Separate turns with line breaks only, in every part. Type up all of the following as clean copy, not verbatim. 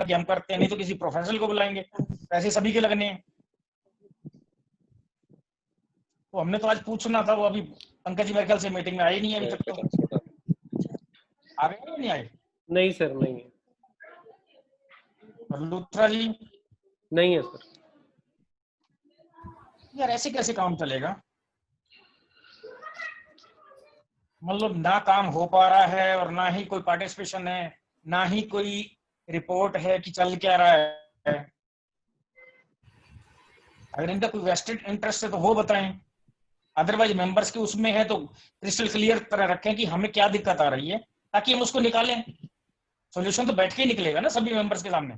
कि हम करते हैं, नहीं तो किसी प्रोफेशनल को बुलाएंगे, पैसे सभी के लगने हैं। तो हमने तो आज पूछना था, वो अभी पंकज जी मेरे ख्याल से मीटिंग में आए नहीं है अभी तक। तो आ गए या नहीं आए?
नहीं सर, नहीं है।
लूथरा जी?
नहीं है सर।
यार ऐसे कैसे काम चलेगा? मतलब ना काम हो पा रहा है और ना ही कोई पार्टिसिपेशन है, ना ही कोई रिपोर्ट है कि चल क्या रहा है। अगर इनका कोई वेस्टेड इंटरेस्ट है तो वो बताएं, अदरवाइज मेंबर्स के उसमें है तो क्रिस्टल क्लियर तरह रखें कि हमें क्या दिक्कत आ रही है, ताकि हम उसको निकालें। सॉल्यूशन तो बैठ के ही निकलेगा ना सभी मेंबर्स के सामने।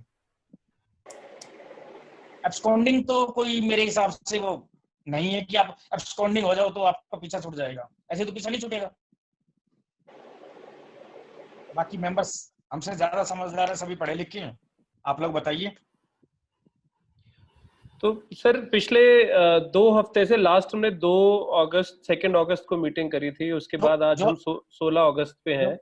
एब्सकॉन्डिंग तो कोई मेरे हिसाब से वो नहीं है कि आप एब्सकॉन्डिंग हो जाओ तो आपका पीछा छूट जाएगा, ऐसे तो पीछा नहीं छूटेगा। बाकी मेंबर्स हमसे ज्यादा समझदार है, सभी पढ़े लिखे हैं, आप लोग बताइए।
तो सर पिछले 2 हफ्ते से लास्ट हमने 2 अगस्त को मीटिंग करी थी, उसके बाद आज हम 16 अगस्त पे हैं।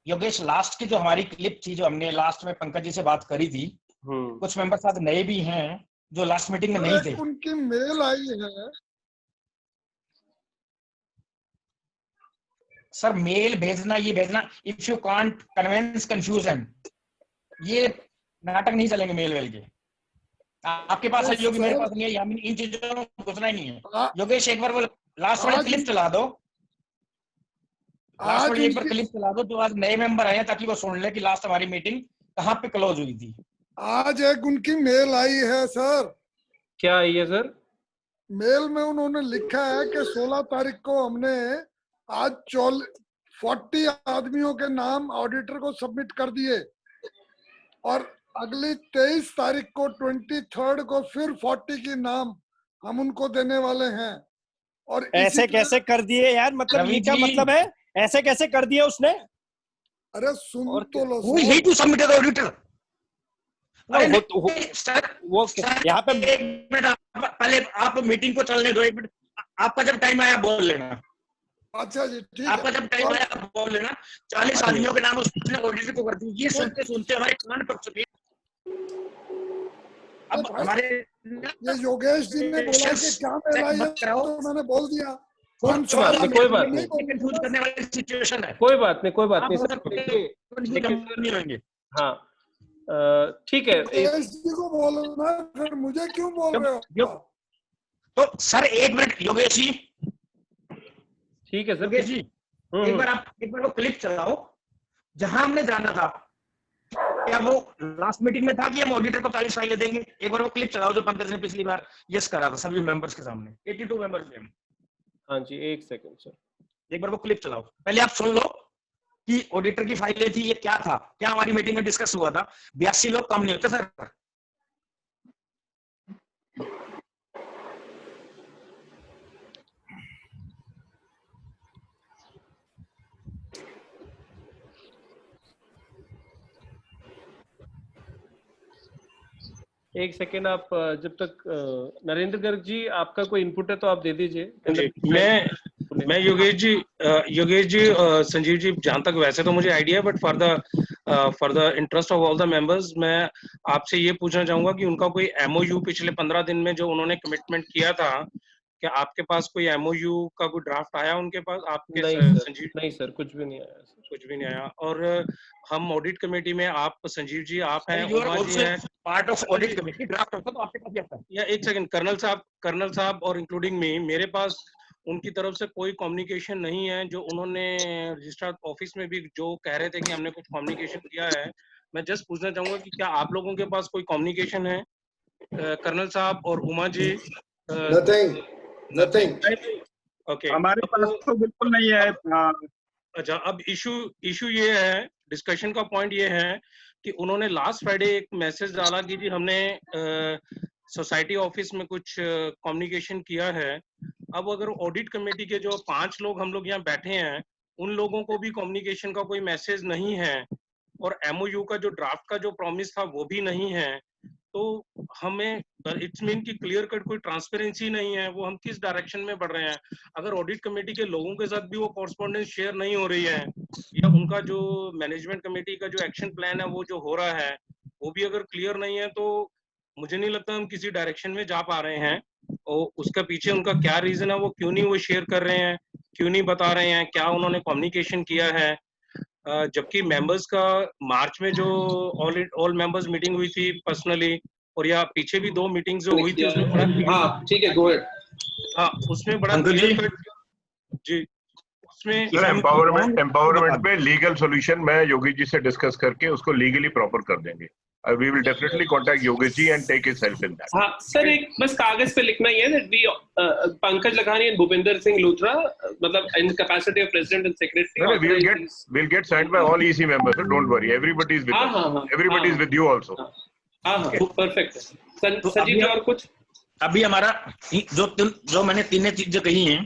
योगेश लास्ट की जो हमारी क्लिप थी, जो हमने लास्ट में पंकज जी से बात करी थी, कुछ मेंबर्स आज नए भी हैं जो लास्ट मीटिंग में नहीं थे।
उनकी मेल आई है
सर, मेल भेजना, ये भेजना, if you can't convince confusion, ये नाटक नहीं चलेंगे मेल वेल के। आपके पास है योगी, मेरे पास नहीं है, हम इन चीजों में घुसना ही नहीं है। योगेश एक बार वो लास्ट वाली क्लिप चला दो, लास्ट वाली एक बार क्लिप चला दो, जो आज नए मेंबर आए हैं, ताकि वो सुन ले कि लास्ट हमारी मीटिंग कहाँ पे क्लोज हुई थी।
आज एक उनकी मेल आई है सर।
क्या आई है सर?
मेल में उन्होंने लिखा है कि 16 तारीख को हमने आज 40 आदमियों के नाम ऑडिटर को सबमिट कर दिए, और अगली 23 तारीख को 23rd को फिर 40 की नाम हम उनको देने वाले हैं। और
ऐसे कैसे कर दिए यार, मतलब ये क्या मतलब है, ऐसे कैसे कर दिया उसने?
अरे सुन तो लो
Who is he to submit as auditor?
वो यहाँ पे
एक मिनट, पहले आप मीटिंग को चलने दो, एक मिनट, आपका जब टाइम आया बोल लेना।
अच्छा जी, ठीक है।
आपका जब टाइम आया बोल लेना। 40 आदमियों के नाम उसने ऑडिटर को कर दिए। ये सुनते सुनते हमारे कान पक चुके हैं। अब हमारे
ये योगेश जी ने बोला कि क्या मेल आई है, तो मैंने बोल दिया।
कोई बात नहीं,
कंफ्यूज करने वाली सिचुएशन है।
कोई बात नहीं सर,
नहीं होंगे।
हाँ ठीक है।
योगेश जी को बोलना, फिर मुझे क्यों बोल रहे हो?
तो सर एक मिनट योगेश जी,
ठीक है सर।
योगेश जी एक बार वो क्लिप चलाओ जहां हमने जाना था। क्या वो लास्ट मीटिंग में था कि हम ऑडिटर को 40 फाइलें देंगे? एक बार वो क्लिप चलाओ जो पंकज ने पिछली बार यस करा था सभी मेंबर्स के सामने, 82 मेंबर्स थे।
हाँ जी, एक सेकंड सर,
एक बार वो क्लिप चलाओ। पहले आप सुन लो कि ऑडिटर की फाइलें थी, ये क्या था, क्या हमारी मीटिंग में डिस्कस हुआ था। 82 लोग कम नहीं होते सर।
एक सेकेंड, आप जब तक नरेंद्र गर्ग जी आपका कोई इनपुट है तो आप दे दीजिए।
मैं योगेश जी संजीव जी, जहां तक वैसे तो मुझे idea, but for the interest of all the members मैं आपसे ये पूछना चाहूंगा कि उनका कोई एमओयू पिछले 15 दिन में जो उन्होंने कमिटमेंट किया था, क्या आपके पास कोई एमओयू का कोई ड्राफ्ट आया उनके पास? आपके
संजीव? नहीं सर, कुछ भी नहीं आया सर।
कुछ भी नहीं आया। और हम ऑडिट कमेटी में, आप संजीव जी आप हैं, उमा जी हैं,
part of audit committee, draft होता तो आपके पास आता है।
या एक सेकंड, कर्नल साहब और इंक्लूडिंग मी, मेरे पास उनकी तरफ से कोई कम्युनिकेशन नहीं है। जो उन्होंने रजिस्ट्रार ऑफिस में भी जो कह रहे थे कि हमने कुछ कम्युनिकेशन किया है, मैं जस्ट पूछना चाहूंगा कि क्या आप लोगों के पास कोई कम्युनिकेशन है? कर्नल साहब और उमा जी?
नथिंग।
ओके,
हमारे पास तो बिल्कुल नहीं है।
अच्छा, अब इशू ये है, डिस्कशन का पॉइंट ये है कि उन्होंने लास्ट फ्राइडे एक मैसेज डाला कि जी हमने सोसाइटी ऑफिस में कुछ कम्युनिकेशन किया है। अब अगर ऑडिट कमेटी के जो 5 लोग हम लोग यहाँ बैठे हैं, उन लोगों को भी कम्युनिकेशन का कोई मैसेज नहीं है, और एमओयू का जो ड्राफ्ट का जो प्रॉमिस था वो भी नहीं है, तो हमें इट्स मीन कि क्लियर कट कोई ट्रांसपेरेंसी नहीं है। वो हम किस डायरेक्शन में बढ़ रहे हैं? अगर ऑडिट कमेटी के लोगों के साथ भी वो कॉरस्पॉन्डेंस शेयर नहीं हो रही है, या उनका जो मैनेजमेंट कमेटी का जो एक्शन प्लान है वो जो हो रहा है, वो भी अगर क्लियर नहीं है तो मुझे नहीं लगता हम किसी डायरेक्शन में जा पा रहे हैं। और उसका पीछे उनका क्या रीजन है, वो क्यों नहीं वो शेयर कर रहे हैं, क्यों नहीं बता रहे हैं, क्या उन्होंने कम्युनिकेशन किया है। जबकि मेंबर्स का मार्च में जो ऑल मेंबर्स मीटिंग हुई थी पर्सनली, और या पीछे भी 2 मीटिंग्स जो हुई थी उसमें बड़ा,
हाँ ठीक है, गो अहेड।
हाँ उसमें बड़ा
अंकुर जी,
क्लियर कट जी उसमें
if I'm wrong,
एम्पावरमेंट
तो
पे लीगल सॉल्यूशन मैं योगेश जी से डिस्कस करके उसको लीगली प्रॉपर कर देंगे। We will definitely contact Yogesh ji and take his help in that.
हाँ सर, एक बस कागज पे लिखना ही है that we Pankaj Lakhani and Bhupendra Singh Luthra, मतलब in capacity of president and secretary,
No,
authorize
we'll get signed by all EC members. So don't worry, everybody is with
हाँ
us.
हाँ हाँ
Everybody is
हाँ
with you also.
हाँ हाँ परफेक्ट।
तो
संजीव जी और कुछ?
अभी हमारा जो मैंने तीन चीजें कही हैं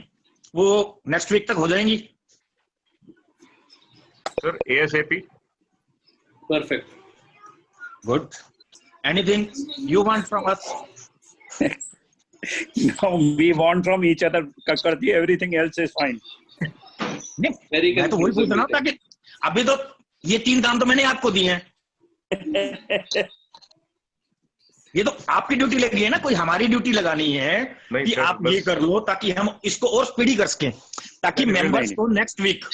वो नेक्स्ट वीक तक हो जाएंगी
Sir, ASAP.
Perfect.
Good. Anything you want from us?
No, we want from each other. Kakarti, everything else is fine.
नहीं, मैं तो वही पूछ रहा हूँ ताकि अभी तो ये 3 काम तो मैंने आपको दिए हैं। ये तो आपकी ड्यूटी लगी है ना, कोई हमारी ड्यूटी लगानी है
नहीं
कि
सर,
आप ये कर लो ताकि हम इसको और स्पीडी कर सकें, ताकि
नहीं,
मेंबर्स
नहीं।
को नेक्स्ट वीक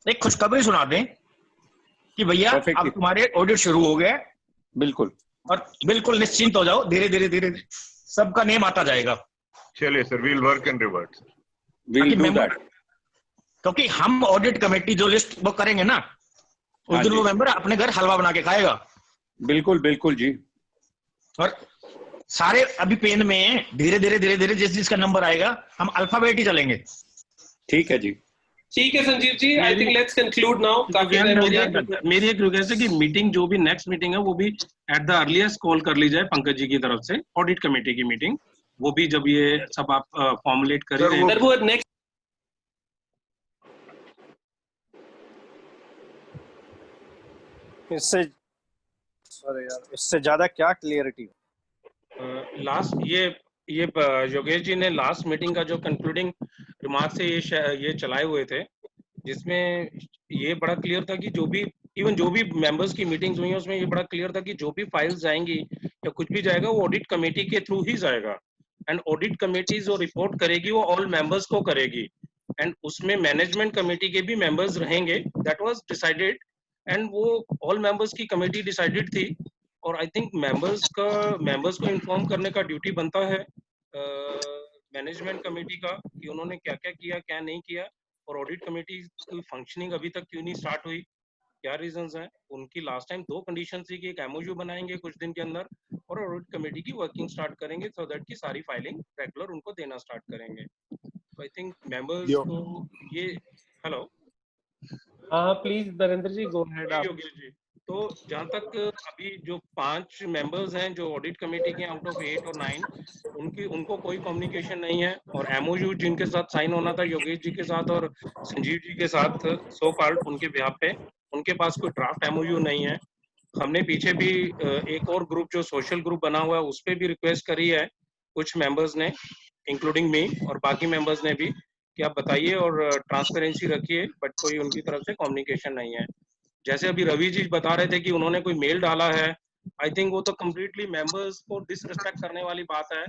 एक खुशखबरी सुना दें कि भैया अब
Perfectly.
तुम्हारे ऑडिट शुरू हो गए
बिल्कुल।
और बिल्कुल निश्चिंत हो जाओ, धीरे धीरे धीरे सबका नेम आता जाएगा।
चलिए sir, we'll work and revert.
We'll do
member-
that.
क्योंकि हम ऑडिट कमेटी जो लिस्ट वो करेंगे ना, उस
हाँ
दिन
जी।
वो मेंबर अपने घर हलवा बना के खाएगा।
बिल्कुल बिल्कुल जी।
और सारे अभी पेन में धीरे धीरे जिस जिसका नंबर आएगा हम अल्फाबेट ही चलेंगे।
ठीक है जी।
ठीक है Sanjeev ji, I think let's conclude now. काफी टाइम हो गया।
मेरी एक रिक्वेस्ट है कि मीटिंग जो भी नेक्स्ट मीटिंग है वो भी एट द अर्लीस्ट कॉल कर ली जाए पंकज जी की तरफ से, ऑडिट कमेटी की मीटिंग, वो भी जब ये सब आप फॉर्मुलेट कर ही
Sir,
रहे हैं।
सर वो नेक्स्ट
इससे सॉरी यार, इससे ज्यादा क्या क्लियरिटी?
लास्ट ये योगेश जी ने लास्ट मीटिंग का जो कंक्लूडिंग रिमार्क से ये चलाए हुए थे, जिसमें ये बड़ा क्लियर था कि जो भी मेंबर्स की मीटिंग्स हुई हैं उसमें ये बड़ा क्लियर था कि जो भी फाइल्स जाएंगी या कुछ भी जाएगा वो ऑडिट कमेटी के थ्रू ही जाएगा, एंड ऑडिट कमेटी जो रिपोर्ट करेगी वो ऑल मेंबर्स को करेगी, एंड उसमें मैनेजमेंट कमेटी के भी मेंबर्स रहेंगे। दैट वाज डिसाइडेड, एंड वो ऑल मेंबर्स की कमेटी डिसाइडेड थी। और आई थिंक मेंबर्स को इन्फॉर्म करने का ड्यूटी बनता है मैनेजमेंट कमेटी का कि उन्होंने क्या क्या किया, क्या नहीं किया, और ऑडिट कमेटी की फंक्शनिंग अभी तक क्यों नहीं स्टार्ट हुई, क्या रीजंस हैं। उनकी लास्ट टाइम 2 कंडीशन थी कि एक एमओयू बनाएंगे कुछ दिन के अंदर और ऑडिट कमेटी की वर्किंग स्टार्ट करेंगे, सो दैट की सारी फाइलिंग रेगुलर उनको देना स्टार्ट करेंगे। तो आई थिंक मेंबर्स को ये हेलो
हाँ please Narendra ji go ahead आप।
योगेश जी, तो जहां तक अभी जो 5 मेंबर्स हैं जो ऑडिट कमेटी के आउट ऑफ 8 और 9, उनको कोई कम्युनिकेशन नहीं है, और एमओयू जिनके साथ साइन होना था योगेश जी के साथ और संजीव जी के साथ सो कॉल्ड उनके बिहाफ पे, उनके पास कोई ड्राफ्ट एमओयू नहीं है। हमने पीछे भी एक और ग्रुप जो सोशल ग्रुप बना हुआ है उस पर भी रिक्वेस्ट करी है कुछ मेंबर्स ने, इंक्लूडिंग मी और बाकी मेंबर्स ने भी, कि आप बताइए और ट्रांसपेरेंसी रखिए, बट कोई उनकी तरफ से कम्युनिकेशन नहीं है। जैसे अभी रवि जी बता रहे थे कि उन्होंने कोई मेल डाला है, आई थिंक वो तो कम्प्लीटली मेंबर्स को डिसरिस्पेक्ट करने वाली बात है।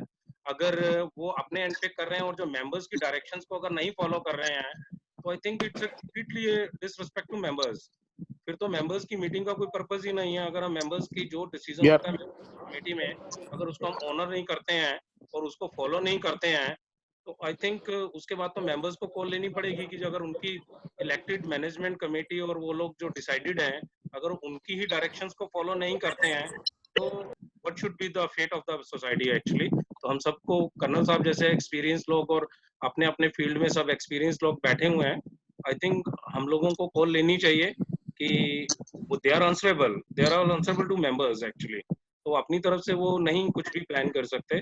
अगर वो अपने एंड पे कर रहे हैं और जो मेंबर्स की डायरेक्शंस को अगर नहीं फॉलो कर रहे हैं, तो I think it's completely disrespect to members. फिर तो मेंबर्स की मीटिंग का कोई पर्पस ही नहीं है। अगर हम मेंबर्स की जो डिसीजन होता है कमेटी में, अगर उसको हम ऑनर नहीं करते हैं और उसको फॉलो नहीं करते हैं, तो आई थिंक उसके बाद तो मेंबर्स को कॉल लेनी पड़ेगी कि अगर उनकी इलेक्टेड मैनेजमेंट कमेटी और वो लोग जो डिसाइडेड हैं, अगर उनकी ही डायरेक्शंस को फॉलो नहीं करते हैं, तो what should be the fate of the society actually. तो हम सबको, कर्नल साहब जैसे एक्सपीरियंस लोग और अपने अपने फील्ड में सब एक्सपीरियंस लोग बैठे हुए हैं, आई थिंक हम लोगों को कॉल लेनी चाहिए कि they are answerable to members actually. तो अपनी तरफ से वो नहीं कुछ भी प्लान कर सकते,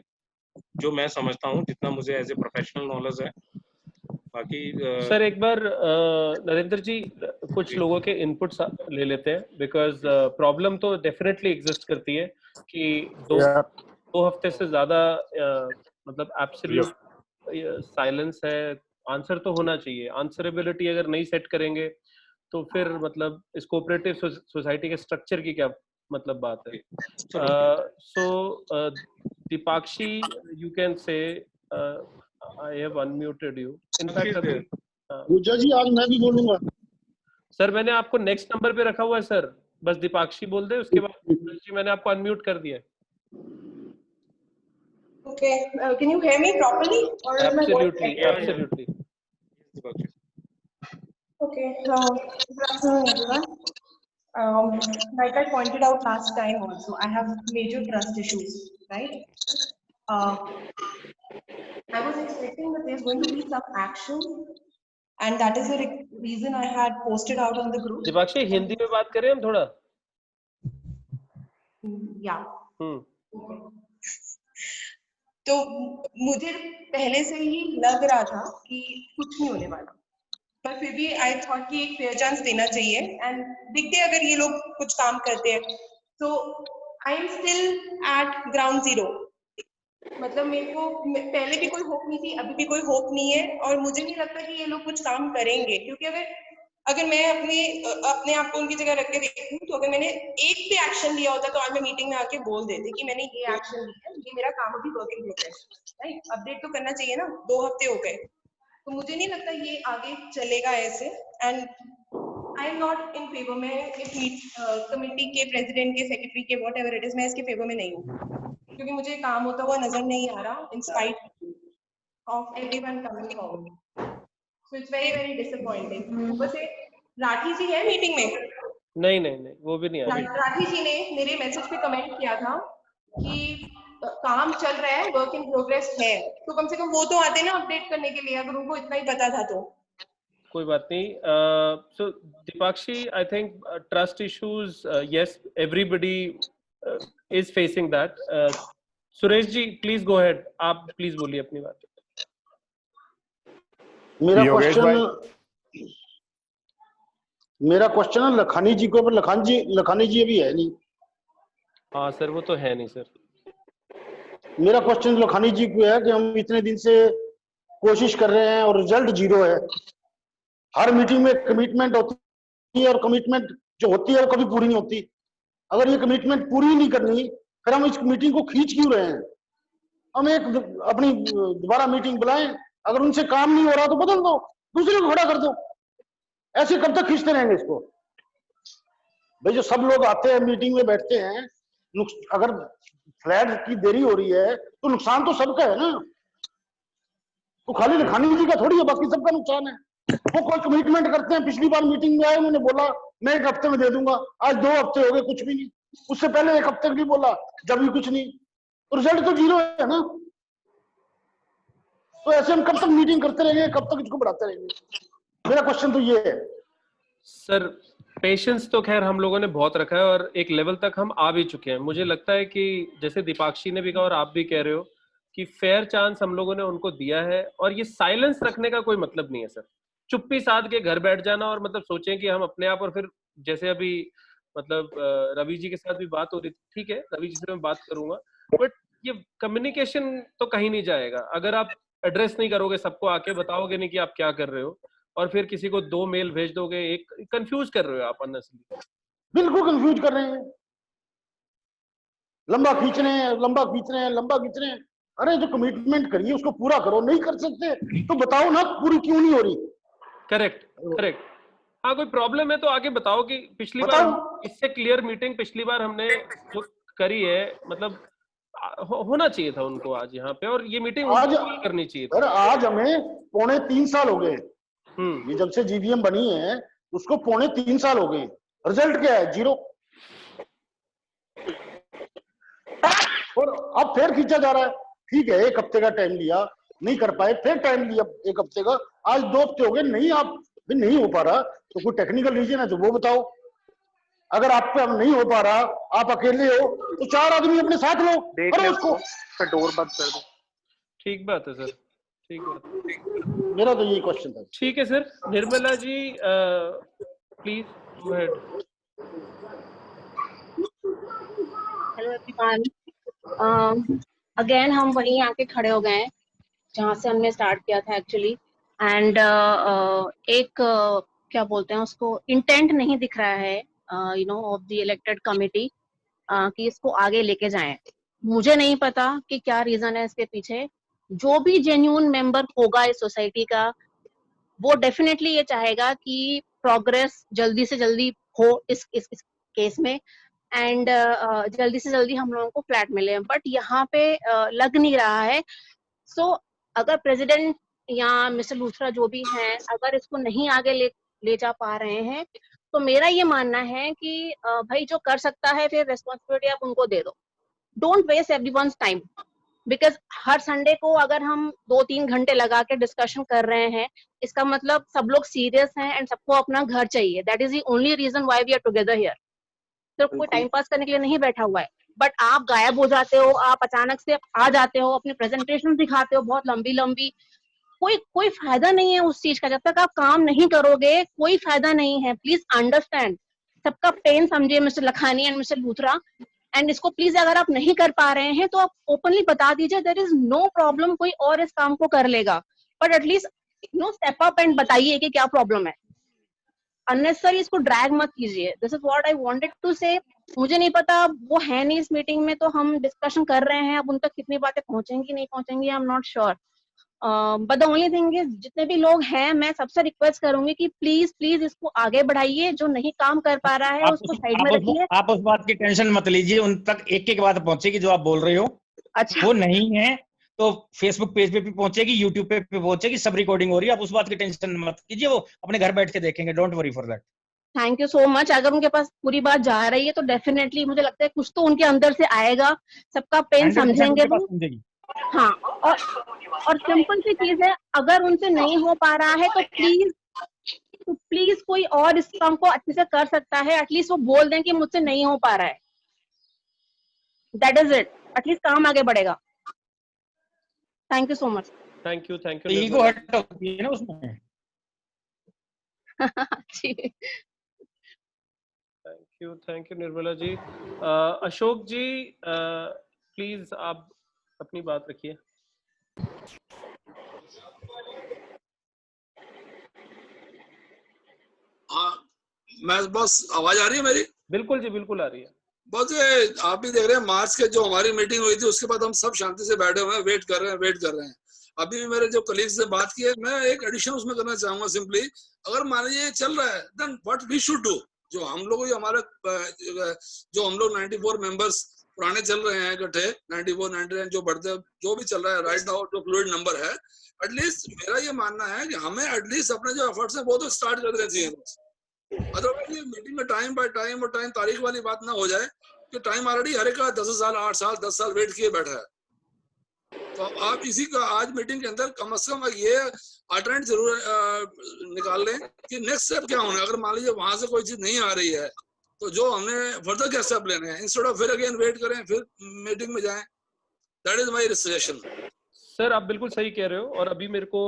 जो मैं समझता हूँ, जितना मुझे एज ए प्रोफेशनल नॉलेज है। बाकी
सर एक बार नरेंद्र जी कुछ लोगों के इनपुट्स ले लेते हैं, बिकॉज प्रॉब्लम तो डेफिनेटली एग्जिस्ट करती है कि 2 हफ्ते से ज्यादा मतलब एब्सोल्यूट साइलेंस है। आंसर तो होना चाहिए, आंसरेबिलिटी अगर नहीं सेट करेंगे तो फिर मतलब इस कोऑपरेटिव सोसाइटी के स्ट्रक्चर की क्या मतलब बात है।
चलो
So Dipakshi, you can say I have unmuted you. In fact, अभी
पूजा जी आज मैं भी बोलूंगा।
सर मैंने आपको नेक्स्ट नंबर पे रखा हुआ है सर, बस दीपाक्षी बोल दे, उसके बाद जी मैंने आपको अनम्यूट कर दिया है।
Okay, can you hear me properly? Or is my voice
Absolutely,
echoing?
absolutely.
Okay, good afternoon everyone. Like I pointed out last time also, I have major trust issues, right? I was expecting that there's going to be some action, and that is the reason I had posted out on the group.
Deepakshi Hindi में बात करें हम थोड़ा।
Yeah. तो मुझे पहले से ही लग रहा था कि कुछ नहीं होने वाला, पर फिर भी आई थॉट कि एक फेयर चांस देना चाहिए एंड देखते हैं अगर ये लोग कुछ काम करते हैं। तो I am still at ground zero, मतलब मेरे को पहले भी कोई होप नहीं थी, अभी भी कोई होप नहीं है, और मुझे नहीं लगता कि ये लोग कुछ काम करेंगे, क्योंकि अगर मैं अपने आप को उनकी जगह रख के देखूं तो अगर मैंने एक भी एक्शन लिया होता तो आज मैं मीटिंग में आके बोल देती कि मैंने ये एक्शन लिया, ये मेरा काम अभी work in progress, right? Update तो करना चाहिए ना, 2 हफ्ते हो गए, तो मुझे नहीं लगता ये आगे चलेगा ऐसे। And I am not in favour में कमेटी के प्रेसिडेंट के सेक्रेटरी के वॉट एवर इट इज, मैं इसके फेवर में नहीं हूँ, क्योंकि मुझे काम होता हुआ नजर नहीं आ रहा in spite of everyone coming forward. So it's very very disappointing. ऊपर से राठी जी है मीटिंग में?
नहीं वो भी नहीं आ रही।
राठी जी ने मेरे मैसेज पे कमेंट किया था कि काम चल रहा है, वर्क इन प्रोग्रेस है, तो कम से कम वो तो आते ना अपडेट करने के लिए, अगर उनको इतना ही पता था तो।
कोई बात नहीं। So Dipakshi, I think trust issues, yes, everybody is facing that. Suresh ji please go ahead, आप प्लीज बोलिए अपनी बात।
मेरा क्वेश्चन है लखानी जी को, पर लखानी जी अभी है नहीं।
हाँ सर वो तो है नहीं सर।
मेरा क्वेश्चन लखानी जी को है कि हम इतने दिन से कोशिश कर रहे हैं और रिजल्ट जीरो है। हर मीटिंग में कमिटमेंट होती है और कमिटमेंट जो होती है वो कभी पूरी नहीं होती। अगर ये कमिटमेंट पूरी नहीं करनी फिर हम इस मीटिंग को खींच क्यों रहे हैं? हम एक अपनी दोबारा मीटिंग बुलाएं, अगर उनसे काम नहीं हो रहा तो बदल दो, दूसरे को खड़ा कर दो। ऐसे कब तक खींचते रहेंगे इसको? भाई जो सब लोग आते हैं मीटिंग में बैठते हैं, अगर फ्लैट की देरी हो रही है तो नुकसान तो सबका है ना, तो खाली लखानी जी का थोड़ी है, बाकी सबका नुकसान है। वो कोई कमिटमेंट करते हैं, पिछली बार मीटिंग में आए उन्होंने बोला मैं 1 हफ्ते में दे दूंगा, आज 2 हफ्ते हो गए कुछ भी नहीं, उससे पहले 1 हफ्ते भी बोला जब भी कुछ नहीं, तो रिजल्ट तो जीरो है ना। तो ऐसे हम कब तक मीटिंग करते रहेंगे, कब तक इसको बढ़ाते रहेंगे? मेरा क्वेश्चन तो ये है
सर। पेशेंस तो खैर हम लोगों ने बहुत रखा है और एक लेवल तक हम आ भी चुके हैं। मुझे लगता है कि जैसे दीपाक्षी ने भी कहा और आप भी कह रहे हो कि फेयर चांस हम लोगों ने उनको दिया है, और ये साइलेंस रखने का कोई मतलब नहीं है सर। चुप्पी साध के घर बैठ जाना और मतलब सोचें कि हम अपने आप, और फिर जैसे अभी मतलब रवि जी के साथ भी बात हो रही थी, ठीक है रवि जी से मैं बात करूंगा, बट ये कम्युनिकेशन तो कहीं नहीं जाएगा अगर आप एड्रेस नहीं करोगे, सबको आके बताओगे नहीं कि आप क्या कर रहे हो, और फिर किसी को 2 मेल भेज दोगे, एक कंफ्यूज कर रहे हो आप ऑनेस्टली।
बिल्कुल कंफ्यूज कर रहे हैं, लंबा खींच रहे हैं। अरे जो कमिटमेंट करिए उसको पूरा करो, नहीं कर सकते तो बताओ ना पूरी क्यों नहीं हो रही।
करेक्ट। हाँ कोई प्रॉब्लम है तो आगे बताओ कि पिछली बार इससे क्लियर मीटिंग पिछली बार हमने जो करी है, मतलब होना चाहिए था उनको आज यहाँ पे, और ये मीटिंग आज करनी चाहिए थी।
आज हमें 2.25 साल हो गए, ये जब से जीवीएम बनी है उसको 2.25 साल हो गए, रिजल्ट क्या है? जीरो। और अब फिर खींचा जा रहा है। ठीक है 1 हफ्ते का टाइम लिया, नहीं कर पाए, फिर टाइम लिया 1 हफ्ते का, आज 2 हफ्ते हो गए, नहीं हो पा रहा, तो कोई टेक्निकल रीजन है तो वो बताओ। अगर आप पे नहीं हो पा रहा, आप अकेले हो तो 4 आदमी अपने साथ लो, करो उसको, डोर बंद कर दो।
ठीक बात है सर, ठीक बात।
मेरा तो यही क्वेश्चन था।
ठीक है sir. Nirmala ji please go ahead.
Hello everyone, again हम वहीं आके खड़े हो गए हैं जहाँ से हमने स्टार्ट किया था एक्चुअली, एंड एक क्या बोलते हैं उसको, इंटेंट नहीं दिख रहा है ऑफ द इलेक्टेड कमिटी कि इसको आगे लेके जाएं। मुझे नहीं पता कि क्या रीजन है इसके पीछे। जो भी जेन्युइन मेंबर होगा इस सोसाइटी का, वो डेफिनेटली ये चाहेगा कि प्रोग्रेस जल्दी से जल्दी हो इस केस में, एंड जल्दी से जल्दी हम लोगों को फ्लैट मिले। बट यहाँ पे लग नहीं रहा है। सो अगर प्रेसिडेंट या मिस्टर लूथरा जो भी हैं, अगर इसको नहीं आगे ले जा पा रहे हैं, तो मेरा ये मानना है कि भाई जो कर सकता है फिर रेस्पॉन्सिबिलिटी आप उनको दे दो। Don't waste everyone's time, because हर संडे को अगर हम 2-3 घंटे लगा के डिस्कशन कर रहे हैं, इसका मतलब सब लोग सीरियस हैं एंड सबको अपना घर चाहिए। That is the only reason why we are together here. तो कोई टाइम पास करने के लिए नहीं बैठा हुआ है। बट आप गायब हो जाते हो, आप अचानक से आ जाते हो, अपनी प्रेजेंटेशन दिखाते हो बहुत लंबी लंबी। कोई फायदा नहीं है उस चीज का। जब तक आप काम नहीं करोगे कोई फायदा नहीं है। प्लीज अंडरस्टैंड, सबका पेन समझिए mister Lakhani and mister Luthra. And इसको प्लीज अगर आप नहीं कर पा रहे हैं तो आप ओपनली बता दीजिए, देयर इज नो प्रॉब्लम, कोई और इस काम को कर लेगा। But at least step up and बताइए कि क्या प्रॉब्लम है। अननेसेसरी इसको ड्रैग मत कीजिए। This is what I wanted to say. मुझे नहीं पता, वो है नहीं इस मीटिंग में, तो हम डिस्कशन कर रहे हैं। अब उन तक कितनी बातें पहुंचेंगी नहीं पहुंचेंगी, I am not sure. But the only thing is, जितने भी लोग हैं, मैं सबसे रिक्वेस्ट करूंगी कि प्लीज प्लीज इसको आगे बढ़ाइए। जो नहीं काम कर पा रहा है उसको साइड में रखिए।
आप उस बात की टेंशन मत लीजिए, उन तक एक एक बात पहुंचेगी जो आप बोल रहे हो।
अच्छा,
वो नहीं है तो फेसबुक पेज पे भी पहुंचेगी, यूट्यूब पे पहुंचेगी, सब रिकॉर्डिंग हो रही है। आप उस बात की टेंशन मत कीजिए, वो अपने घर बैठ के देखेंगे। Don't worry for that.
Thank you so much. अगर उनके पास पूरी बात जा रही है तो डेफिनेटली मुझे लगता है कुछ तो उनके अंदर से आएगा। सबका पेन
100%
समझेंगे
उनके पास
वो।
पहुंचेगी।
हाँ, और सिंपल सी चीज है, अगर उनसे नहीं हो पा रहा है तो प्लीज कोई और इस काम को अच्छे से कर सकता है। एटलीस्ट वो बोल दें कि मुझसे नहीं हो पा रहा है। That is it. एटलीस्ट काम आगे बढ़ेगा। Thank you so much.
Thank you
ego हट होती है ना उसमें।
जी,
thank you Nirmala ji. Ashok ji, please आप अपनी बात रखिए।
हाँ, मैं बस, आवाज आ रही है मेरी?
बिल्कुल जी, बिल्कुल आ रही है।
बस ये आप भी देख रहे हैं, मार्च के जो हमारी मीटिंग हुई थी उसके बाद हम सब शांति से बैठे हुए हैं, वेट कर रहे हैं। अभी भी मेरे जो कलीग से बात की है, मैं एक एडिशन उसमें करना चाहूंगा। सिंपली, अगर मान लीजिए ये चल रहा है, then what we should do. जो हम लोग, हमारे जो हम लोग 94 मेंबर्स पुराने चल रहे हैं इकट्ठे, 94, 99 जो बढ़ते, जो भी चल रहा है राइट नाउ, जो फ्लूइड नंबर है, एटलीस्ट मेरा ये मानना है कि हमें एटलीस्ट अपने जो एफर्ट्स है वो तो स्टार्ट कर देना चाहिए। अदरवाइज ये मीटिंग में टाइम बाय टाइम और टाइम तारीख वाली बात ना हो जाए कि टाइम ऑलरेडी हर एक का 10 साल, 8 साल, 10 साल वेट किए बैठा है। तो आप इसी का आज मीटिंग के अंदर कम से कम ये अल्टरनेट जरूर निकाल लें कि नेक्स्ट स्टेप क्या होना है। अगर मान लीजिए वहां से कोई चीज नहीं आ रही है तो जो हमने फर्दर क्या स्टेप लेने हैं, इंस्टेड ऑफ फिर अगेन वेट करें, फिर मीटिंग में जाएं। That is my suggestion.
Sir आप बिल्कुल सही कह रहे हो, और अभी मेरे को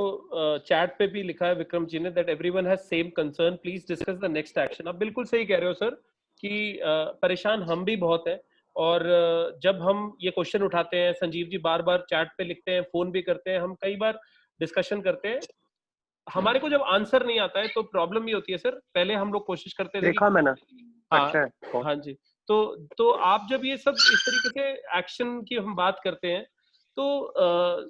चैट पे भी लिखा है विक्रम जी ने that everyone has same concern, please discuss the next action. आप बिल्कुल सही कह रहे हो सर कि परेशान हम भी बहुत हैं, और जब हम ये क्वेश्चन उठाते हैं, संजीव जी बार बार चैट पे लिखते हैं, फोन भी करते हैं, हम कई बार डिस्कशन करते हैं, हमारे को जब आंसर नहीं आता है तो प्रॉब्लम ये होती है सर। पहले हम लोग कोशिश करते थे,
देखा मैंने।
हाँ हाँ जी। तो आप जब ये सब इस तरीके से एक्शन की हम बात करते हैं तो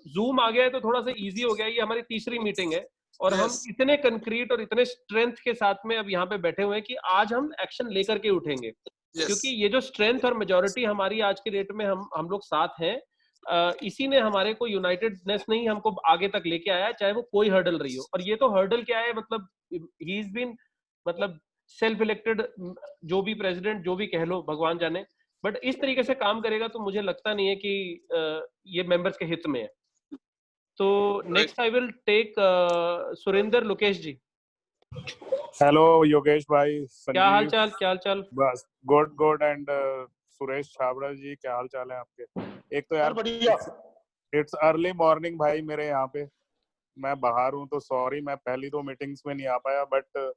जूम आ गया है तो थोड़ा सा इजी हो गया। ये हमारी तीसरी मीटिंग है और हम इतने कंक्रीट और इतने स्ट्रेंथ के साथ में अब यहाँ पे बैठे हुए हैं कि आज हम एक्शन लेकर के उठेंगे। क्योंकि ये जो स्ट्रेंथ और मेजोरिटी हमारी आज के डेट में हम लोग साथ हैं, इसी ने हमारे को यूनाइटेडनेस नहीं हमको आगे तक लेके आया है, चाहे वो कोई हर्डल रही हो। और ये तो हर्डल क्या है, मतलब ही इज बीन, मतलब सेल्फ इलेक्टेड, जो भी प्रेसिडेंट, जो भी कह लो, भगवान जाने, बट इस तरीके से काम करेगा तो मुझे लगता नहीं है कि ये मेंबर्स के हित में है। तो next I will take Surendra Lokesh ji.
Hello Yogesh भाई,
क्या हाल चाल, क्या हाल चाल?
बस गुड। एंड सुरेश छाबड़ा जी, क्या हाल चाल है आपके? एक तो यार इट्स अर्ली मॉर्निंग भाई मेरे यहाँ पे, मैं बाहर हूँ तो सॉरी, मैं पहली 2 मीटिंग्स में नहीं आ पाया, but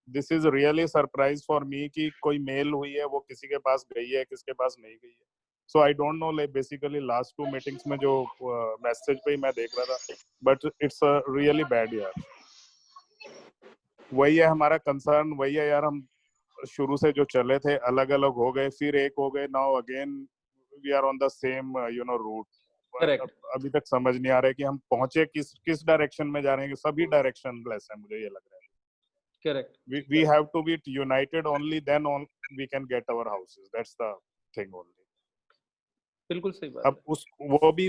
this is really surprise for me कि कोई मेल हुई है वो किसी के पास गई है, किसके पास नहीं गई है। So I don't know, like basically last 2 meetings में जो मैसेज पे ही मैं देख रहा था, बट इट्स रियली बैड यार। वही है हमारा कंसर्न, वही है यार, हम शुरू से जो चले थे अलग अलग हो गए, फिर एक हो गए, now again we are on the same route.
Correct.
अभी तक समझ नहीं आ रहा है कि हम पहुंचे किस डायरेक्शन में जा रहे हैं। सभी डायरेक्शनलेस है, मुझे ये लग रहा है।
Correct.
We have to be united, only then we can get our houses. That's the thing only.
बिल्कुल सही बात।
अब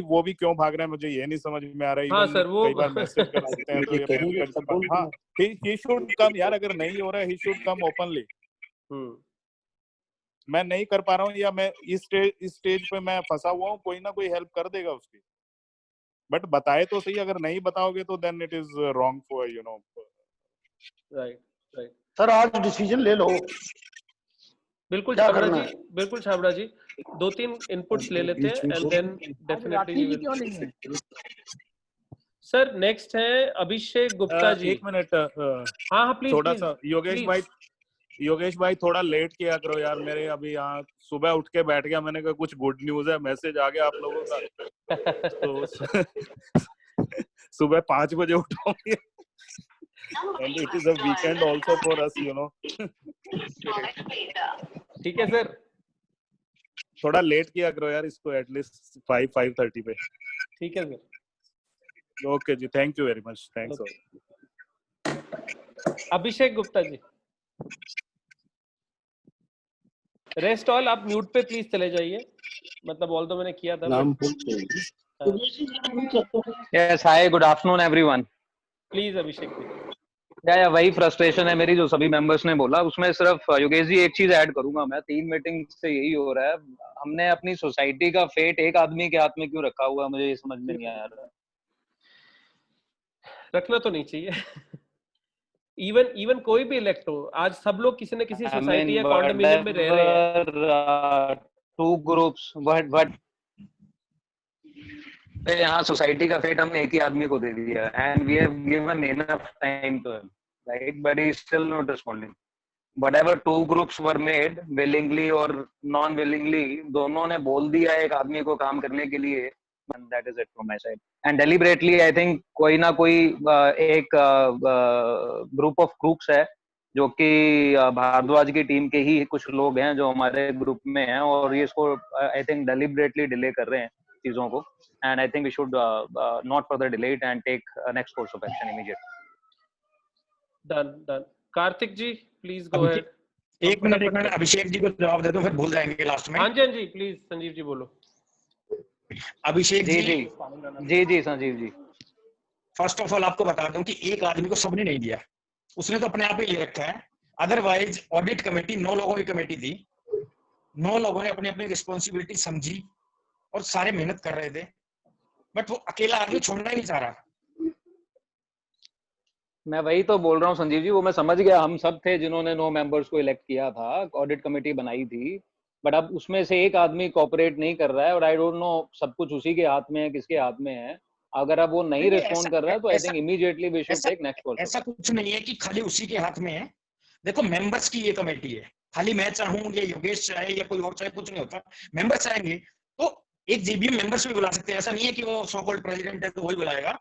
वो भी क्यों भाग रहे हैं मुझे ये नहीं समझ में आ रहा है।
हाँ सर, वो
कई बार मैसेज कर सकते हैं तो ये हाँ, he should come यार। अगर नहीं हो रहा है, he should come openly। मैं नहीं कर पा रहा हूँ या मैं इस स्टेज पे मैं फंसा हुआ हूँ, कोई ना कोई हेल्प कर देगा उसकी। बट बताए तो सही, अगर नहीं बताओगे तो then it is wrong for
right.
Sir आज डिसीजन ले लो।
बिल्कुल
क्या
छाबड़ा
करना
जी, बिल्कुल छाबड़ा जी, 2-3 इनपुट्स ले लेते हैं and then definitely. Sir next है अभिषेक गुप्ता जी।
एक मिनट।
हाँ प्लीज।
थोड़ा सा योगेश भाई थोड़ा लेट किया करो यार। मेरे अभी यहाँ सुबह उठ के बैठ गया, मैंने कहा कुछ गुड न्यूज है, मैसेज आ गया आप लोगों का। तो सुबह 5 बजे उठाऊंगी। And it is a weekend also for us,
ठीक है सर,
थोड़ा लेट किया करो यार इसको, एटलीस्ट 5:30 पे।
ठीक है सर।
ओके जी, thank you very much. Thanks.
Abhishek Gupta ji, rest all आप म्यूट पे प्लीज चले जाइए। मतलब ऑल तो मैंने किया था।
Yes, hi, good afternoon everyone.
Please Abhishek ji.
या वही फ्रस्ट्रेशन है मेरी जो सभी मेंबर्स ने बोला, उसमें सिर्फ योगेश जी एक चीज ऐड करूंगा मैं। 3 मीटिंग से यही हो रहा है, हमने अपनी सोसाइटी का फेट एक आदमी के हाथ में क्यों रखा हुआ है, मुझे ये समझ में नहीं आ रहा।
रखना तो नहीं चाहिए। इवन कोई भी इलेक्ट हो, आज सब लोग किसी न किसी सोसाइटी या कॉन्डोमिनियम में रह रहे हैं।
2 ग्रुप्स बट यहाँ सोसाइटी का फेट हमने एक ही आदमी को दे दिया and we have given enough time to him, right, but he is still not responding. Whatever 2 groups were made, willingly और non willingly, दोनों ने बोल दिया एक आदमी को काम करने के लिए। And that is it from my side. And deliberately, I think कोई ना कोई एक group of crooks है जो कि भारद्वाज की टीम के ही कुछ लोग हैं जो हमारे ग्रुप में हैं, और ये इसको I think deliberately डिले कर रहे हैं चीजों को। And I think we should not further delay it and take next course of action immediately.
Done. Kartik ji please go ahead.
एक मिनट अभिषेक जी को जवाब दे दो, फिर भूल जाएंगे लास्ट में।
हाँ जी प्लीज संजीव जी बोलो।
Abhishek
ji Sanjeev ji,
first of all आपको बता दूं कि एक आदमी को सबने नहीं दिया, उसने तो अपने आप ही ले रखा है। अदरवाइज ऑडिट कमेटी 9 लोगों की कमेटी थी, 9 लोगों ने अपनी अपनी रिस्पॉन्सिबिलिटी समझी और सारे मेहनत कर रहे थे, बट वो अकेला आदमी छोड़ना ही नहीं चाह रहा।
मैं वही तो बोल रहा हूँ संजीव जी, वो मैं समझ गया। हम सब थे जिन्होंने 9 मेंबर्स को इलेक्ट किया था, ऑडिट कमेटी बनाई थी, बट अब उसमें से एक आदमी कोऑपरेट नहीं कर रहा है और आई डोंट नो सब कुछ उसी के हाथ में है, किसके हाथ में है। अगर अब वो नहीं रिस्पॉन्ड कर रहा है तो I think immediately we should take next course.
ऐसा कुछ नहीं है कि खाली उसी के हाथ में है। देखो मेंबर्स की ये कमेटी है, खाली मैं चाहूँ या योगेश चाहे या कोई और चाहे, कुछ नहीं होता। मेंबर्स चाहेंगे तो एक जीबीएम मेंबर्स भी बुला सकते हैं, ऐसा नहीं है कि वो सो कॉल्ड प्रेसिडेंट है तो वही बुलाएगा।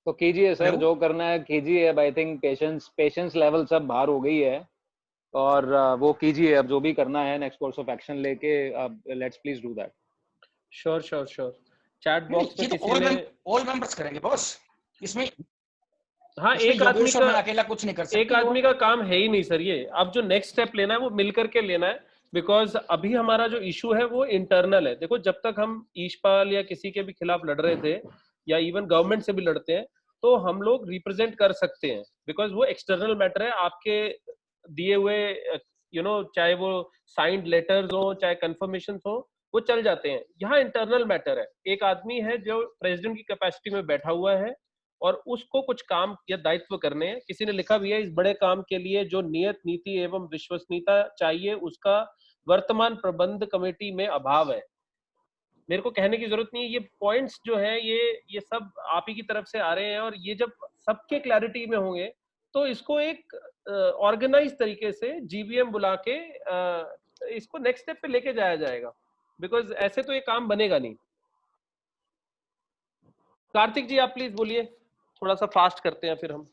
तो कीजिए सर, जो करना है कीजिए। अब आई थिंक पेशेंस लेवल सब बाहर हो गई है और वो कीजिए अब जो भी करना है, नेक्स्ट कोर्स ऑफ एक्शन लेके। अब let's please do that.
Sure. Chat box में किसी ने
ऑल मेंबर्स करेंगे बॉस इसमें।
हाँ, एक आदमी का
अकेला कुछ नहीं कर सकते,
एक आदमी का काम है ही नहीं सर ये। अब जो नेक्स्ट स्टेप लेना है वो मिलकर के लेना है, बिकॉज अभी हमारा जो इशू है वो इंटरनल है। देखो जब तक हम ईशपाल या किसी के भी खिलाफ लड़ रहे थे या इवन गवर्नमेंट से भी लड़ते हैं तो हम लोग रिप्रेजेंट कर सकते हैं, बिकॉज वो एक्सटर्नल मैटर है। आपके दिए हुए चाहे वो साइंड लेटर्स हो चाहे कंफर्मेशन हो, वो चल जाते हैं। यहाँ इंटरनल मैटर है। एक आदमी है जो प्रेसिडेंट की कैपेसिटी में बैठा हुआ है और उसको कुछ काम या दायित्व करने हैं। किसी ने लिखा भी है इस बड़े काम के लिए जो नियत नीति एवं विश्वसनीयता चाहिए उसका वर्तमान प्रबंध कमेटी में अभाव है। मेरे को कहने की जरूरत नहीं है, ये पॉइंट्स जो है ये सब आप ही की तरफ से आ रहे हैं, और ये जब सबके क्लैरिटी में होंगे तो इसको एक ऑर्गेनाइज तरीके से जीबीएम बुला के इसको नेक्स्ट स्टेप पे लेके जाया जाएगा, बिकॉज ऐसे तो ये काम बनेगा नहीं। कार्तिक जी आप प्लीज बोलिए, थोड़ा सा फास्ट करते हैं फिर हम।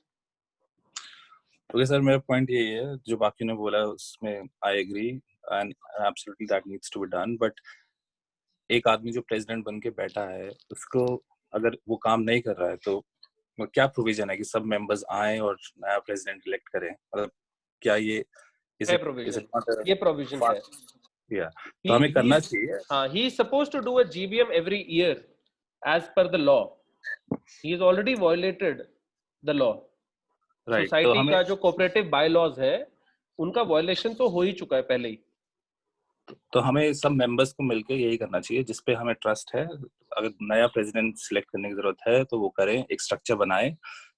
ओके सर, मेरा पॉइंट यही है, जो बाकी ने बोला उसमें I agree and absolutely that needs to be done, but एक आदमी जो प्रेसिडेंट बन के बैठा है उसको अगर वो काम नहीं कर रहा है तो क्या प्रोविजन है कि सब मेंबर्स आए और नया प्रेसिडेंट इलेक्ट करें? मतलब क्या ये
है प्रोविजन, ये प्रोविजन है
या तो हमें करना चाहिए।
हाँ, he is supposed to do a GBM every year as per the law. He has already violated the law.
Right,
society का जो कोऑपरेटिव बायलॉज है उनका वायलेशन तो हो ही चुका है पहले ही।
तो हमें सब मेंबर्स को मिलकर यही करना चाहिए जिसपे हमें ट्रस्ट है। अगर नया प्रेसिडेंट सिलेक्ट करने की जरूरत है तो वो करें, एक स्ट्रक्चर बनाए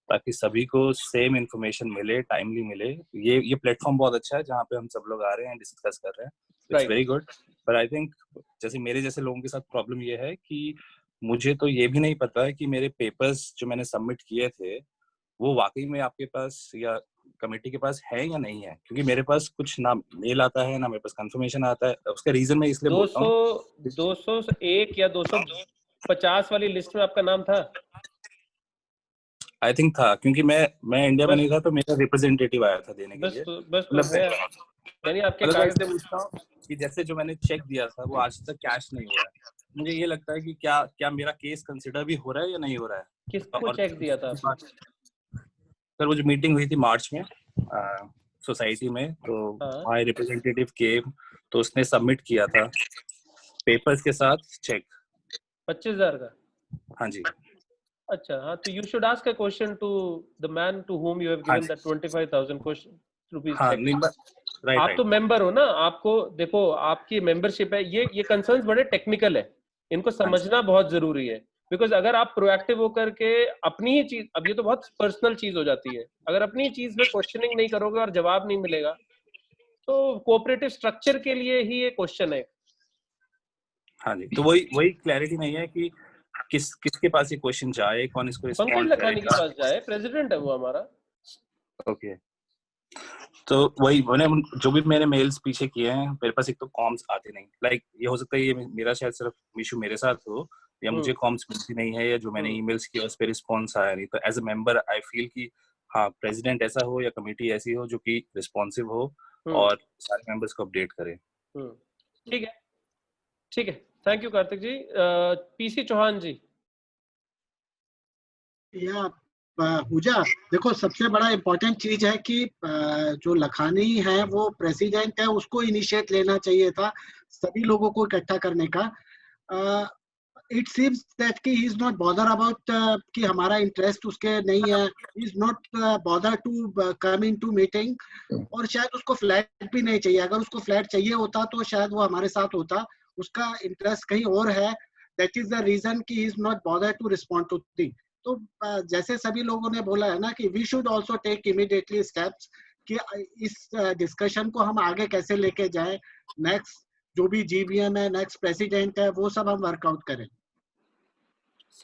ताकि सभी को सेम इन्फॉर्मेशन मिले, टाइमली मिले। ये प्लेटफॉर्म बहुत अच्छा है जहाँ पे हम सब लोग आ रहे हैं, डिस्कस कर रहे हैं, it's very good. But I think जैसे मेरे जैसे लोगों के साथ प्रॉब्लम ये है कि मुझे तो ये भी नहीं पता है कि मेरे पेपर्स जो मैंने सबमिट किए थे वो वाकई में आपके पास या कमेटी के पास है या नहीं है, क्योंकि मेरे पास कुछ ना मेल आता है ना मेरे पास कंफर्मेशन आता है। उसका रीजन मैं इसलिए बोलता हूं
201 या 250 वाली लिस्ट में आपका नाम था।
आई थिंक था, क्योंकि मैं इंडिया में नहीं था तो मेरा रिप्रेजेंटेटिव आया था देने के लिए।
यानी आपके कागज से
पूछता हूं कि जैसे जो मैंने चेक दिया था वो आज तक कैश नहीं हुआ है। मुझे ये लगता है कि क्या मेरा केस कंसिडर भी हो रहा है या नहीं हो रहा है।
किसको चेक दिया था आपने?
सर वो जो मीटिंग हुई थी मार्च में सोसाइटी में, तो माय रिप्रेजेंटेटिव केम, तो उसने सबमिट किया था पेपर्स के साथ चेक
25,000 का।
हाँ जी।
अच्छा, हाँ, तो you should ask a question to the man to whom you have given that 25,000 rupees cheque. आप तो मेंबर हो ना, आपको देखो आपकी मेंबरशिप है। ये कंसर्न्स बड़े टेक्निकल है, इनको समझना बहुत जरूरी है। बिकॉज अगर आप प्रोएक्टिव होकर के अपनी ही चीज, अब ये तो बहुत पर्सनल चीज हो जाती है, अगर अपनी चीज में क्वेश्चनिंग नहीं करोगे और जवाब नहीं मिलेगा तो कोऑपरेटिव स्ट्रक्चर के लिए ही ये क्वेश्चन है।
हाँ जी, तो वही क्लैरिटी नहीं है कि किसके पास ये क्वेश्चन जाए, कौन इसको रिस्पॉन्ड करेगा।
पंकज लखानी के पास जाए, प्रेसिडेंट है वो हमारा।
ओके, तो वही मैंने जो भी मैंने मेल्स पीछे किए हैं, मेरे पास एक तो कॉम्स आते नहीं। लाइक ये हो सकता है ये मेरा शायद सिर्फ इशू मेरे साथ हो, या मुझे कॉम्स मिलती नहीं है, या जो मैंने ईमेल्स किया उस पर रिस्पॉन्स आया नहीं। तो as a member I feel कि हाँ, प्रेसिडेंट ऐसा हो या कमेटी ऐसी हो जो कि रिस्पॉन्सिव हो और सारे मेंबर्स को अपडेट करे।
ठीक है, ठीक है, thank you Karthik ji. PC Chauhan ji.
या पूजा, देखो सबसे बड़ा इम्पोर्टेंट चीज है कि जो लखानी है वो प्रेसिडेंट है, उसको इनिशिएट लेना चाहिए था सभी लोगों को इकट्ठा करने का। इट सीम्स दैट कि he is not bother about कि हमारा इंटरेस्ट उसके नहीं है, he is not bother to come into meeting, और शायद उसको फ्लैट भी नहीं चाहिए। अगर उसको फ्लैट चाहिए होता तो शायद वो हमारे साथ होता, उसका इंटरेस्ट कहीं और है। दैट इज द रीजन कि he is not bother to respond to thing. तो जैसे सभी लोगों ने बोला है ना कि we should also take immediately steps कि इस डिस्कशन को हम आगे कैसे लेके जाएं। नेक्स्ट जो भी जीबीएम है, नेक्स्ट प्रेसिडेंट है, वो सब हम वर्कआउट करें।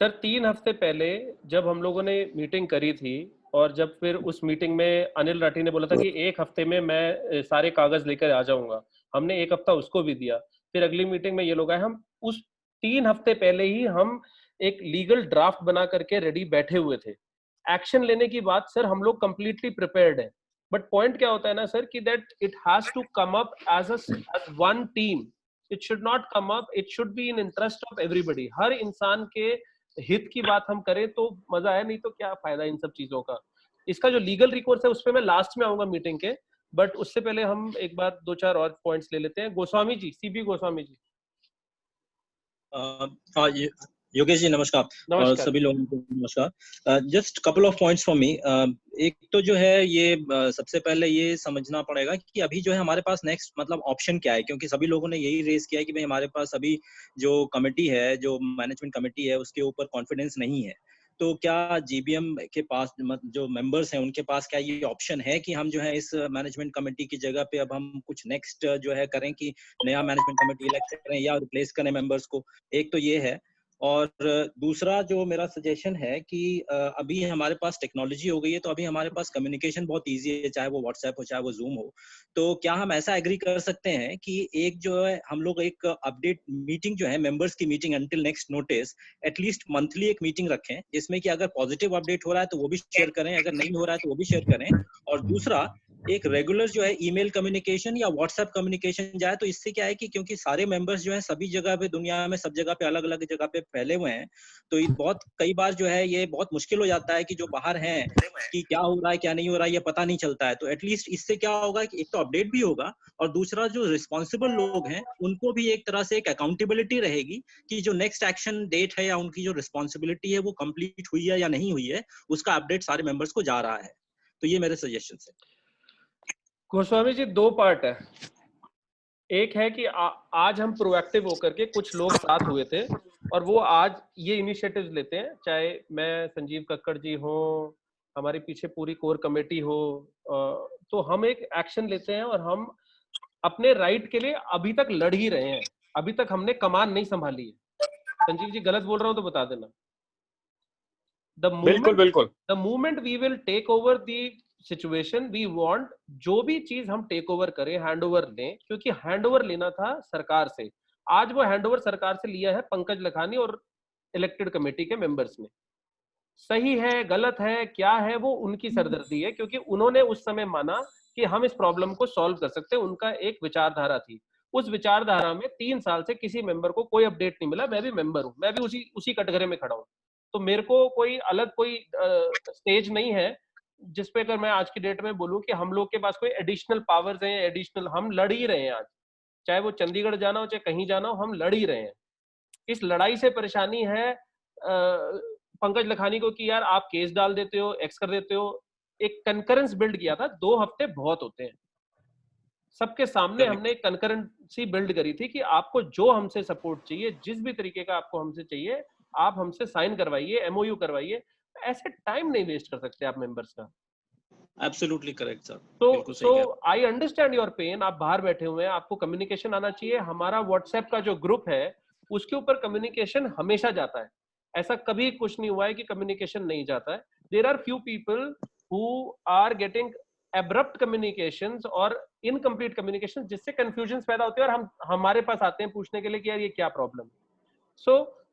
सर 3 हफ्ते पहले जब हम लोगों ने मीटिंग करी थी, और जब फिर उस मीटिंग में अनिल राठी ने बोला था कि 1 हफ्ते में मैं सारे कागज लेकर आ जाऊंगा, हमने 1 हफ्ता उसको भी दिया। फिर अगली मीटिंग में ये लोग आए, हम उस 3 हफ्ते पहले ही हम एक लीगल ड्राफ्ट बना करके रेडी बैठे हुए थे। एक्शन लेने की बात सर हम लोग कंप्लीटली प्रिपेयर्ड है, बट पॉइंट क्या होता है ना सर कि that it has to come up as one team. It should not come up, it should be in interest of everybody. हर इंसान के हित की बात हम करें तो मजा है, नहीं तो क्या फायदा इन सब चीजों का। इसका जो लीगल रिकोर्स है उस पर मैं लास्ट में आऊंगा मीटिंग के, बट उससे पहले हम एक बार 2-4 और पॉइंट्स ले लेते हैं। गोस्वामी जी, सीबी गोस्वामी जी।
योगेश जी नमस्कार, और सभी लोगों को नमस्कार। Just couple of points for me. एक तो जो है ये सबसे पहले ये समझना पड़ेगा कि अभी जो है हमारे पास नेक्स्ट मतलब ऑप्शन क्या है, क्योंकि सभी लोगों ने यही रेज किया है कि भाई हमारे पास अभी जो कमेटी है, जो मैनेजमेंट कमेटी है, उसके ऊपर कॉन्फिडेंस नहीं है। तो क्या जीबीएम के पास जो मेंबर्स हैं उनके पास क्या ये ऑप्शन है कि हम जो है इस मैनेजमेंट कमेटी की जगह पे अब हम कुछ नेक्स्ट जो है करें कि नया मैनेजमेंट कमेटी इलेक्ट करें या रिप्लेस करें मेंबर्स को? एक तो ये है। और दूसरा जो मेरा सजेशन है कि अभी हमारे पास टेक्नोलॉजी हो गई है, तो अभी हमारे पास कम्युनिकेशन बहुत इजी है, चाहे वो व्हाट्सएप हो चाहे वो जूम हो। तो क्या हम ऐसा एग्री कर सकते हैं कि एक जो है हम लोग एक अपडेट मीटिंग जो है मेंबर्स की meeting until next notice at least monthly एक मीटिंग रखें, जिसमें कि अगर पॉजिटिव अपडेट हो रहा है तो वो भी शेयर करें, अगर नहीं हो रहा है तो वो भी शेयर करें। और दूसरा एक रेगुलर जो है ईमेल कम्युनिकेशन या व्हाट्सएप कम्युनिकेशन जाए, तो इससे क्या है कि क्योंकि सारे मेंबर्स जो है सभी जगह पे दुनिया में सब जगह पे अलग अलग जगह पे फैले हुए हैं, तो ये बहुत कई बार जो है ये बहुत मुश्किल हो जाता है कि जो बाहर हैं कि क्या हो रहा है क्या नहीं हो रहा है ये पता नहीं चलता है। तो एटलीस्ट इससे क्या होगा कि एक तो अपडेट भी होगा और दूसरा जो रिस्पॉन्सिबल लोग हैं उनको भी एक तरह से एक अकाउंटेबिलिटी रहेगी कि जो नेक्स्ट एक्शन डेट है या उनकी जो रिस्पॉन्सिबिलिटी है वो कंप्लीट हुई है या नहीं हुई है, उसका अपडेट सारे मेंबर्स को जा रहा है। तो ये मेरे सजेशन है।
गोस्वामी जी, दो पार्ट है। एक है कि आज हम प्रोएक्टिव होकर के कुछ लोग साथ हुए थे और वो आज ये इनिशिएटिव्स लेते हैं, चाहे मैं संजीव कक्कड़ जी हो, हमारे पीछे पूरी कोर कमेटी हो, तो हम एक एक्शन लेते हैं और हम अपने राइट के लिए अभी तक लड़ ही रहे हैं। अभी तक हमने कमान नहीं संभाली है। संजीव जी गलत बोल रहा हूं तो बता देना। The moment we will take over the situation, we want जो भी चीज हम टेक ओवर करें, हैंड ओवर लें, क्योंकि हैंड ओवर लेना था सरकार से। आज वो हैंड ओवर सरकार से लिया है पंकज लखानी और इलेक्टेड कमेटी के मेंबर्स ने। सही है गलत है क्या है वो उनकी सरदर्दी है, क्योंकि उन्होंने उस समय माना कि हम इस प्रॉब्लम को सॉल्व कर सकते हैं। उनका एक विचारधारा थी। उस विचारधारा में 3 साल से किसी मेंबर को कोई अपडेट नहीं मिला। मैं भी मेंबर हूं, मैं भी उसी कटघरे में खड़ा हूं। तो मेरे को कोई अलग कोई स्टेज नहीं है जिसपे अगर मैं आज की डेट में बोलूं कि हम लोग के पास कोई एडिशनल पावर्स हैं, एडिशनल, हम लड़ ही रहे हैं आज। चाहे वो चंडीगढ़ जाना हो चाहे कहीं जाना हो, हम लड़ ही रहे हैं। इस लड़ाई से परेशानी है पंकज लखानी को कि यार आप केस डाल देते हो, एक्स कर देते हो। एक कंकरेंस बिल्ड किया था, 2 हफ्ते बहुत होते हैं। सबके सामने हमने एक कंकरेंसी बिल्ड करी थी कि आपको जो हमसे सपोर्ट चाहिए, जिस भी तरीके का आपको हमसे चाहिए, आप हमसे साइन करवाइए, एमओयू करवाइए। ऐसे टाइम नहीं वेस्ट कर सकते आप मेंबर्स का।
Absolutely correct sir.
तो आई अंडरस्टैंड योर पेन। आप बाहर बैठे हुए हैं, आपको कम्युनिकेशन आना चाहिए। हमारा व्हाट्सएप का जो ग्रुप है उसके ऊपर कम्युनिकेशन हमेशा जाता है। ऐसा कभी कुछ नहीं हुआ है कि कम्युनिकेशन नहीं जाता है। There are few people who are getting abrupt communications और इनकम्प्लीट कम्युनिकेशन, जिससे कंफ्यूजन पैदा होते हैं और हम हमारे पास आते हैं पूछने के लिए कि यार ये क्या प्रॉब्लम है। सो